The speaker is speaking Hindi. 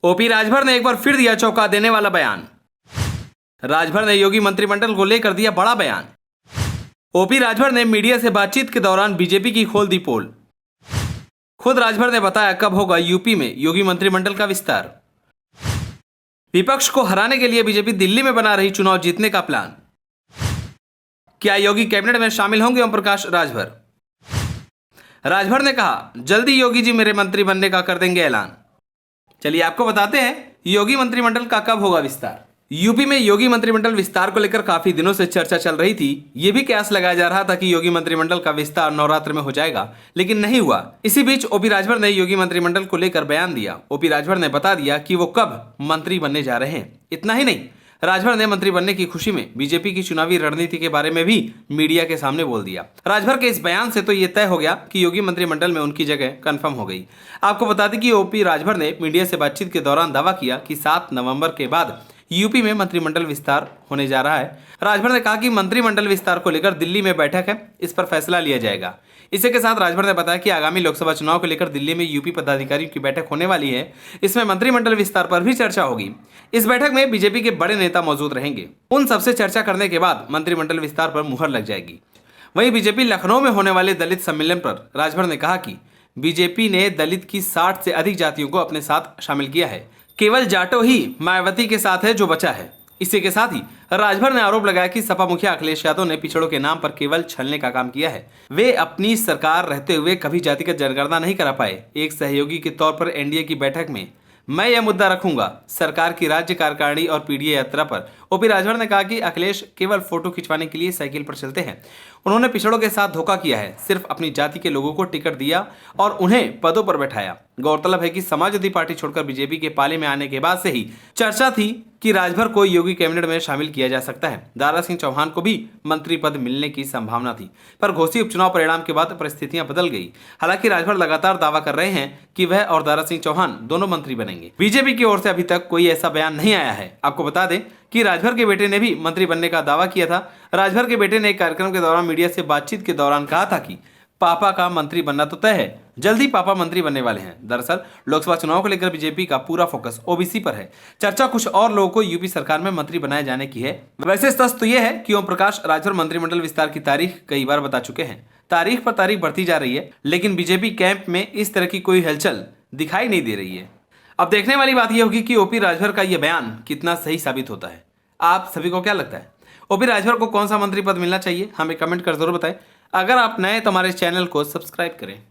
ओपी राजभर ने एक बार फिर दिया चौंका देने वाला बयान। राजभर ने योगी मंत्रिमंडल को लेकर दिया बड़ा बयान। ओपी राजभर ने मीडिया से बातचीत के दौरान बीजेपी की खोल दी पोल। खुद राजभर ने बताया कब होगा यूपी में योगी मंत्रिमंडल का विस्तार। विपक्ष को हराने के लिए बीजेपी दिल्ली में बना रही चुनाव जीतने का प्लान। क्या योगी कैबिनेट में शामिल होंगे ओम प्रकाश राजभर। राजभर ने कहा जल्दी योगी जी मेरे मंत्री बनने का कर देंगे ऐलान। चलिए आपको बताते हैं योगी मंत्रिमंडल का कब होगा विस्तार। यूपी में योगी मंत्रिमंडल विस्तार को लेकर काफी दिनों से चर्चा चल रही थी। यह भी कयास लगाया जा रहा था कि योगी मंत्रिमंडल का विस्तार नवरात्र में हो जाएगा, लेकिन नहीं हुआ। इसी बीच ओपी राजभर ने योगी मंत्रिमंडल को लेकर बयान दिया। ओपी राजभर ने बता दिया कि वो कब मंत्री बनने जा रहे हैं। इतना ही नहीं, राजभर ने मंत्री बनने की खुशी में बीजेपी की चुनावी रणनीति के बारे में भी मीडिया के सामने बोल दिया। राजभर के इस बयान से तो ये तय हो गया कि योगी मंत्रिमंडल में उनकी जगह कंफर्म हो गई। आपको बता दें कि ओपी राजभर ने मीडिया से बातचीत के दौरान दावा किया कि 7 नवंबर के बाद यूपी में मंत्रिमंडल विस्तार होने जा रहा है। राजभर ने कहा कि मंत्रिमंडल विस्तार को लेकर दिल्ली में बैठक है, इस पर फैसला लिया जाएगा। इसी के साथ राजभर ने बताया कि आगामी लोकसभा चुनाव को लेकर दिल्ली में यूपी पदाधिकारियों की बैठक होने वाली है। इसमें मंत्रिमंडल विस्तार पर भी चर्चा होगी। इस बैठक में बीजेपी के बड़े नेता मौजूद रहेंगे। उन सबसे चर्चा करने के बाद मंत्रिमंडल विस्तार पर मुहर लग जाएगी। वहीं बीजेपी लखनऊ में होने वाले दलित सम्मेलन पर राजभर ने कहा कि बीजेपी ने दलित की 60 से अधिक जातियों को अपने साथ शामिल किया है, केवल जाटो ही मायावती के साथ है जो बचा है। इसी के साथ ही राजभर ने आरोप लगाया कि सपा मुखिया अखिलेश यादव ने पिछड़ों के नाम पर केवल छलने का काम किया है। वे अपनी सरकार रहते हुए कभी जातिगत जनगणना नहीं करा पाए। एक सहयोगी के तौर पर एनडीए की बैठक में मैं यह मुद्दा रखूंगा। सरकार की राज्य कार्यकारिणी और पीडीए यात्रा पर ओपी राजभर ने कहा कि अखिलेश केवल फोटो खिंचवाने के लिए साइकिल पर चलते हैं। उन्होंने पिछड़ों के साथ धोखा किया है, सिर्फ अपनी जाति के लोगों को टिकट दिया और उन्हें पदों पर बैठाया। गौरतलब है कि समाजवादी पार्टी छोड़कर बीजेपी के पाले में आने के बाद से ही चर्चा थी कि राजभर को योगी कैबिनेट में शामिल किया जा सकता है। दारा सिंह चौहान को भी मंत्री पद मिलने की संभावना थी, पर घोसी उपचुनाव परिणाम के बाद परिस्थितियां बदल गई। हालांकि राजभर लगातार दावा कर रहे हैं कि वह और दारा सिंह चौहान दोनों मंत्री बनेंगे। बीजेपी की ओर से अभी तक कोई ऐसा बयान नहीं आया है। आपको बता दें कि राजभर के बेटे ने भी मंत्री बनने का दावा किया था। राजभर के बेटे ने एक कार्यक्रम के दौरान मीडिया से बातचीत के दौरान कहा था कि पापा का मंत्री बनना तो तय है, जल्दी पापा मंत्री बनने वाले हैं। दरअसल लोकसभा चुनाव को लेकर बीजेपी का पूरा फोकस ओबीसी पर है। चर्चा कुछ और लोगों को यूपी सरकार में मंत्री बनाए जाने की है। वैसे सच तो यह है कि ओम प्रकाश राजभर मंत्रिमंडल विस्तार की तारीख कई बार बता चुके हैं। तारीख पर तारीख बढ़ती जा रही है, लेकिन बीजेपी कैंप में इस तरह की कोई हलचल दिखाई नहीं दे रही है। अब देखने वाली बात यह होगी कि ओपी राजभर का यह बयान कितना सही साबित होता है। आप सभी को क्या लगता है, ओपी राजभर को कौन सा मंत्री पद मिलना चाहिए? हमें कमेंट कर जरूर बताएं। अगर आप नए तो हमारे चैनल को सब्सक्राइब करें।